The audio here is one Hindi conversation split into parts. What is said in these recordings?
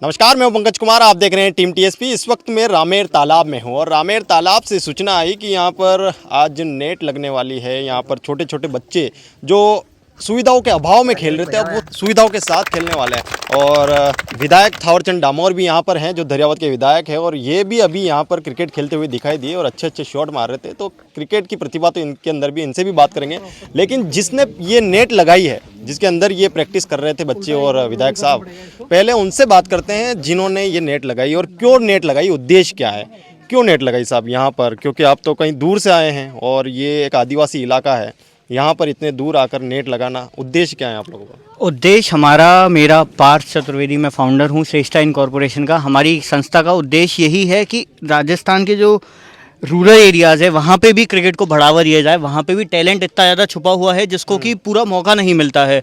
नमस्कार, मैं हूं पंकज कुमार। आप देख रहे हैं टीम टीएसपी। इस वक्त मैं रामेर तालाब में हूं और रामेर तालाब से सूचना आई कि यहां पर आज नेट लगने वाली है। यहां पर छोटे छोटे बच्चे जो सुविधाओं के अभाव में खेल रहे थे, अब वो सुविधाओं के साथ खेलने वाले हैं। और विधायक थावरचंद डामोर भी यहां पर हैं, जो दरियावत के विधायक हैं, और ये भी अभी यहां पर क्रिकेट खेलते हुए दिखाई दिए और अच्छे अच्छे शॉट मार रहे थे। तो क्रिकेट की प्रतिभा तो इनके अंदर भी, इनसे भी बात करेंगे। लेकिन जिसने ये नेट लगाई है, जिसके अंदर ये प्रैक्टिस कर रहे थे बच्चे और विधायक साहब, पहले उनसे बात करते हैं जिन्होंने ये नेट लगाई और क्यों नेट लगाई, उद्देश्य क्या है, क्यों नेट लगाई साहब यहाँ पर। क्योंकि आप तो कहीं दूर से आए हैं और ये एक आदिवासी इलाका है, यहाँ पर इतने दूर आकर नेट लगाना, उद्देश्य क्या है आप लोगों का? उद्देश्य हमारा, मेरा पार्थ चतुर्वेदी, मैं फाउंडर हूँ श्रेष्ठा इनकॉर्पोरेशन का। हमारी संस्था का उद्देश्य यही है कि राजस्थान के जो रूरल एरियाज़ है वहाँ पे भी क्रिकेट को बढ़ावा दिया जाए। वहाँ पे भी टैलेंट इतना ज़्यादा छुपा हुआ है जिसको कि पूरा मौका नहीं मिलता है,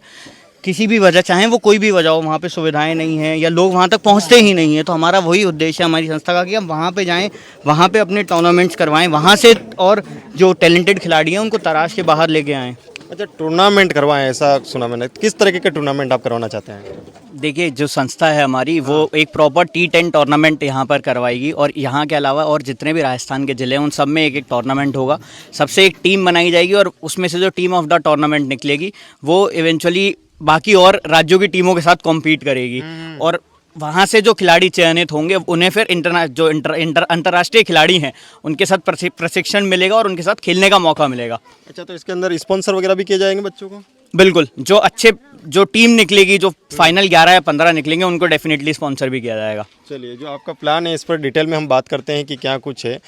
किसी भी वजह, चाहे वो कोई भी वजह हो। वहाँ पे सुविधाएं नहीं हैं या लोग वहाँ तक पहुँचते ही नहीं हैं। तो हमारा वही उद्देश्य है हमारी संस्था का कि हम वहाँ पे जाएं, वहाँ पे अपने टूर्नामेंट्स करवाएं, वहाँ से और जो टैलेंटेड खिलाड़ी हैं उनको तराश के बाहर लेके आएँ। अच्छा, टूर्नामेंट करवाएं, ऐसा सुना मैंने। किस तरीके के टूर्नामेंट आप करवाना चाहते हैं? देखिए, जो संस्था है हमारी वो एक प्रॉपर T10 टूर्नामेंट यहाँ पर करवाएगी, और यहाँ के अलावा और जितने भी राजस्थान के ज़िले हैं उन सब में एक एक टूर्नामेंट होगा। सबसे एक टीम बनाई जाएगी और उसमें से जो टीम ऑफ द टूर्नामेंट निकलेगी वो इवेंचुअली बाकी और राज्यों की टीमों के साथ कॉम्पीट करेगी। और वहाँ से जो खिलाड़ी चयनित होंगे उन्हें फिर अंतर्राष्ट्रीय खिलाड़ी हैं उनके साथ प्रशिक्षण मिलेगा और उनके साथ खेलने का मौका मिलेगा। अच्छा, तो इसके अंदर स्पॉन्सर वगैरह भी किए जाएंगे बच्चों को? बिल्कुल, जो टीम निकलेगी, जो फाइनल 11 या 15 निकलेंगे, उनको डेफिनेटली स्पॉन्सर भी किया जाएगा। चलिए, जो आपका प्लान है इस पर डिटेल में हम बात करते हैं कि क्या कुछ है।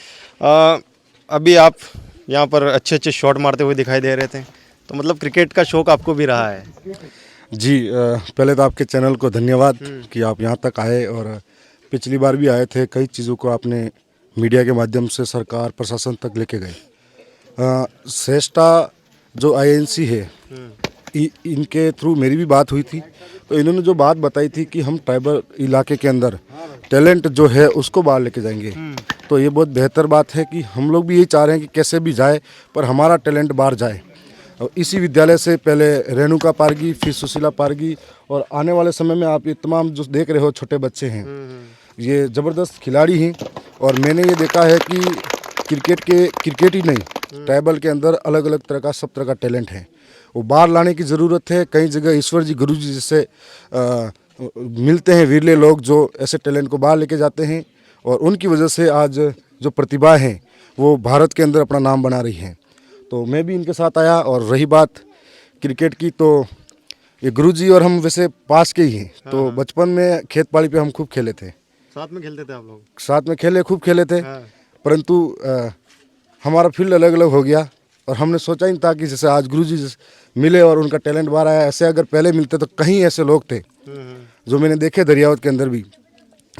अभी आप यहाँ पर अच्छे अच्छे शॉट मारते हुए दिखाई दे रहे थे, तो मतलब क्रिकेट का शौक आपको भी रहा है? जी, पहले तो आपके चैनल को धन्यवाद कि आप यहाँ तक आए, और पिछली बार भी आए थे। कई चीज़ों को आपने मीडिया के माध्यम से सरकार प्रशासन तक लेके गए। श्रेष्ठा जो INC है, इनके थ्रू मेरी भी बात हुई थी। तो इन्होंने जो बात बताई थी कि हम ट्राइबल इलाके के अंदर टैलेंट जो है उसको बाहर लेके जाएंगे, तो ये बहुत बेहतर बात है कि हम लोग भी यही चाह रहे हैं कि कैसे भी जाए पर हमारा टैलेंट बाहर जाए। और इसी विद्यालय से पहले रेणुका पारगी, फिर सुशीला पारगी, और आने वाले समय में आप ये तमाम जो देख रहे हो छोटे बच्चे हैं, ये ज़बरदस्त खिलाड़ी हैं। और मैंने ये देखा है कि क्रिकेट ही नहीं, ट्राइबल के अंदर अलग अलग तरह का, सब तरह का टैलेंट है, वो बाहर लाने की ज़रूरत है। कई जगह ईश्वर जी, गुरु जी जैसे मिलते हैं वीरले लोग जो ऐसे टैलेंट को बाहर लेके जाते हैं, और उनकी वजह से आज जो प्रतिभा है वो भारत के अंदर अपना नाम बना रही है। तो मैं भी इनके साथ आया। और रही बात क्रिकेट की, तो ये गुरुजी और हम वैसे पास के ही हैं। तो बचपन में खेत पाड़ी पे हम खूब खेले थे, साथ में खेलते थे आप लोग? साथ में खूब खेले थे। परंतु हमारा फील्ड अलग अलग हो गया, और हमने सोचा ही नहीं था कि जैसे आज गुरुजी मिले और उनका टैलेंट बाहर आया। ऐसे अगर पहले मिलते तो कहीं ऐसे लोग थे जो मैंने देखे दरियावत के अंदर भी,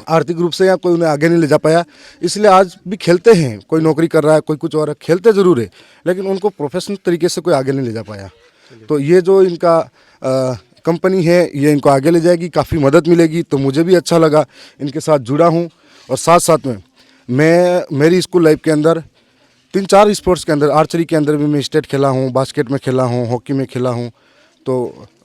आर्थिक रूप से या कोई उन्हें आगे नहीं ले जा पाया। इसलिए आज भी खेलते हैं, कोई नौकरी कर रहा है, कोई कुछ और खेलते ज़रूर है, लेकिन उनको प्रोफेशनल तरीके से कोई आगे नहीं ले जा पाया। तो ये जो इनका कंपनी है, ये इनको आगे ले जाएगी, काफ़ी मदद मिलेगी। तो मुझे भी अच्छा लगा, इनके साथ जुड़ा हूँ। और साथ साथ में मैं मेरी स्कूल लाइफ के अंदर 3-4 स्पोर्ट्स के अंदर, आर्चरी के अंदर भी मैं स्टेट खेला हूँ, बास्केट में खेला हूँ, हॉकी में खेला हूँ। तो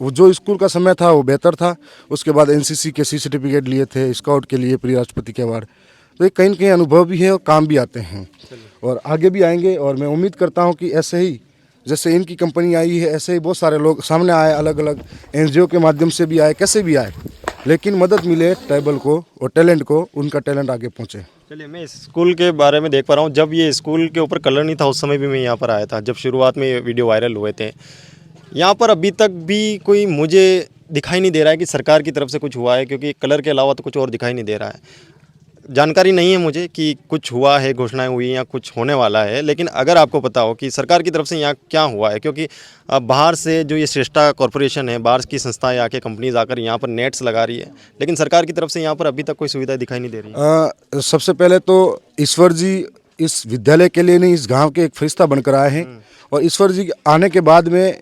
वो जो स्कूल का समय था वो बेहतर था। उसके बाद NCC के C सर्टिफिकेट लिए थे, स्काउट के लिए प्रिय राष्ट्रपति के अवार्ड। तो ये कहीं न कहीं अनुभव भी है और काम भी आते हैं, और आगे भी आएंगे। और मैं उम्मीद करता हूँ कि ऐसे ही जैसे इनकी कंपनी आई है, ऐसे ही बहुत सारे लोग सामने आए, अलग अलग NGO के माध्यम से भी आए, कैसे भी आए, लेकिन मदद मिले ट्राइबल को और टैलेंट को, उनका टैलेंट आगे पहुँचे। चलिए, मैं इस स्कूल के बारे में देख पा रहा हूँ। जब ये स्कूल के ऊपर कलर नहीं था उस समय भी मैं यहाँ पर आया था, जब शुरुआत में ये वीडियो वायरल हुए थे। यहाँ पर अभी तक भी कोई मुझे दिखाई नहीं दे रहा है कि सरकार की तरफ से कुछ हुआ है, क्योंकि कलर के अलावा तो कुछ और दिखाई नहीं दे रहा है। जानकारी नहीं है मुझे कि कुछ हुआ है, घोषणाएं हुई या कुछ होने वाला है। लेकिन अगर आपको पता हो कि सरकार की तरफ से यहाँ क्या हुआ है, क्योंकि बाहर से जो ये श्रेष्ठा कॉरपोरेशन है, बाहर की संस्थाएं आके, कंपनीज आकर यहाँ पर नेट्स लगा रही है, लेकिन सरकार की तरफ से यहाँ पर अभी तक कोई सुविधा दिखाई नहीं दे रही है। सबसे पहले तो ईश्वर जी इस विद्यालय के लिए नहीं, इस गाँव के एक फरिश्ता बनकर आए हैं। और ईश्वर जी आने के बाद में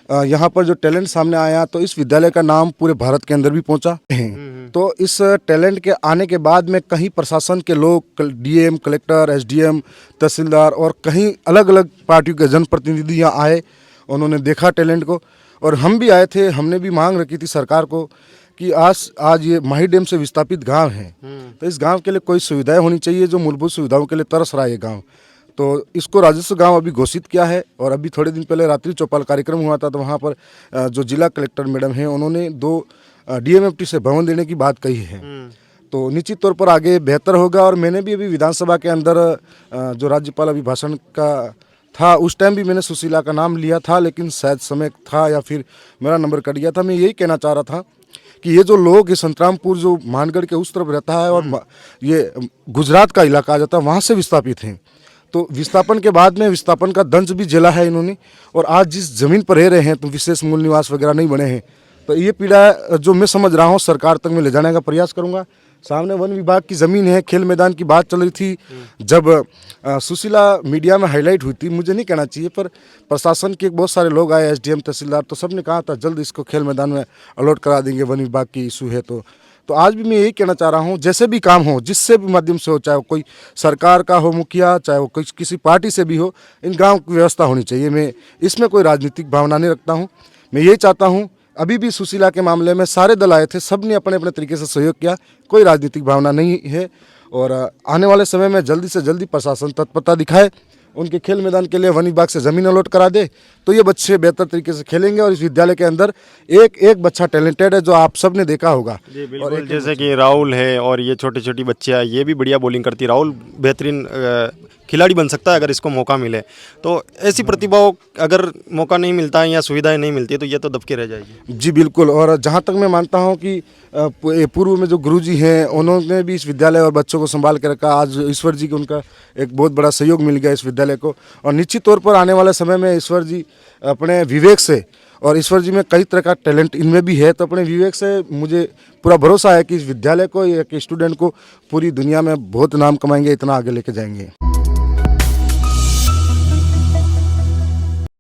यहाँ पर जो टैलेंट सामने आया, तो इस विद्यालय का नाम पूरे भारत के अंदर भी पहुँचा है। तो इस टैलेंट के आने के बाद में कहीं प्रशासन के लोग, DM, कलेक्टर, SDM, तहसीलदार, और कहीं अलग अलग पार्टियों के जनप्रतिनिधि यहाँ आए, उन्होंने देखा टैलेंट को। और हम भी आए थे, हमने भी मांग रखी थी सरकार को कि आज ये माही डैम से विस्थापित गांव है, तो इस गांव के लिए कोई सुविधाएं होनी चाहिए। जो मूलभूत सुविधाओं के लिए तरस रहा है ये गांव, तो इसको राजस्व गांव अभी घोषित किया है। और अभी थोड़े दिन पहले रात्रि चौपाल कार्यक्रम हुआ था, तो वहाँ पर जो जिला कलेक्टर मैडम हैं उन्होंने 2 DMFT से भवन देने की बात कही है। तो निश्चित तौर पर आगे बेहतर होगा। और मैंने भी अभी विधानसभा के अंदर जो राज्यपाल अभिभाषण का था उस टाइम भी मैंने सुशीला का नाम लिया था, लेकिन शायद समय था या फिर मेरा नंबर कट गया था। मैं यही कहना चाह रहा था कि ये जो लोग, ये संतरामपुर जो मानगढ़ के उस तरफ रहता है और ये गुजरात का इलाका आ जाता है, वहाँ से विस्थापित हैं। तो विस्थापन के बाद में विस्थापन का दंश भी झेला है इन्होंने। और आज जिस ज़मीन पर रह रहे हैं तो विशेष मूल निवास वगैरह नहीं बने हैं। तो ये पीड़ा जो मैं समझ रहा हूँ सरकार तक मैं ले जाने का प्रयास करूँगा। सामने वन विभाग की ज़मीन है, खेल मैदान की बात चल रही थी। जब सुशीला मीडिया में हाईलाइट हुई थी, मुझे नहीं कहना चाहिए, पर प्रशासन के बहुत सारे लोग आए, SDM तहसीलदार, तो सब ने कहा था जल्द इसको खेल मैदान में अलॉट करा देंगे, वन विभाग की इशू है। तो आज भी मैं यही कहना चाह रहा हूँ, जैसे भी काम हो, जिससे भी माध्यम से हो, चाहे वो कोई सरकार का हो मुखिया, चाहे वो किसी पार्टी से भी हो, इन गाँव की व्यवस्था होनी चाहिए। मैं इसमें कोई राजनीतिक भावना नहीं रखता हूँ। मैं यही चाहता हूँ, अभी भी सुशीला के मामले में सारे दल आए थे, सब ने अपने अपने तरीके से सहयोग किया, कोई राजनीतिक भावना नहीं है। और आने वाले समय में जल्दी से जल्दी प्रशासन तत्परता दिखाए, उनके खेल मैदान के लिए वन विभाग से ज़मीन अलॉट करा दे, तो ये बच्चे बेहतर तरीके से खेलेंगे। और इस विद्यालय के अंदर एक बच्चा टैलेंटेड है, जो आप सब ने देखा होगा। जी बिल्कुल, और जैसे कि राहुल है और ये छोटी छोटी बच्चियाँ, ये भी बढ़िया बॉलिंग करती है। राहुल बेहतरीन खिलाड़ी बन सकता है अगर इसको मौका मिले। तो ऐसी प्रतिभाओं अगर मौका नहीं मिलता है या सुविधाएं नहीं मिलती तो ये तो दबके रह जाएगी। जी बिल्कुल। और जहाँ तक मैं मानता हूँ कि पूर्व में जो गुरुजी हैं उन्होंने भी इस विद्यालय और बच्चों को संभाल के रखा। आज ईश्वर जी को उनका एक बहुत बड़ा सहयोग मिल गया इस विद्यालय को। और निश्चित तौर पर आने वाले समय में ईश्वर जी अपने विवेक से, और ईश्वर जी में कई तरह का टैलेंट इनमें भी है, तो अपने विवेक से मुझे पूरा भरोसा है कि इस विद्यालय को, एक स्टूडेंट को पूरी दुनिया में बहुत नाम कमाएंगे, इतना आगे लेके जाएंगे।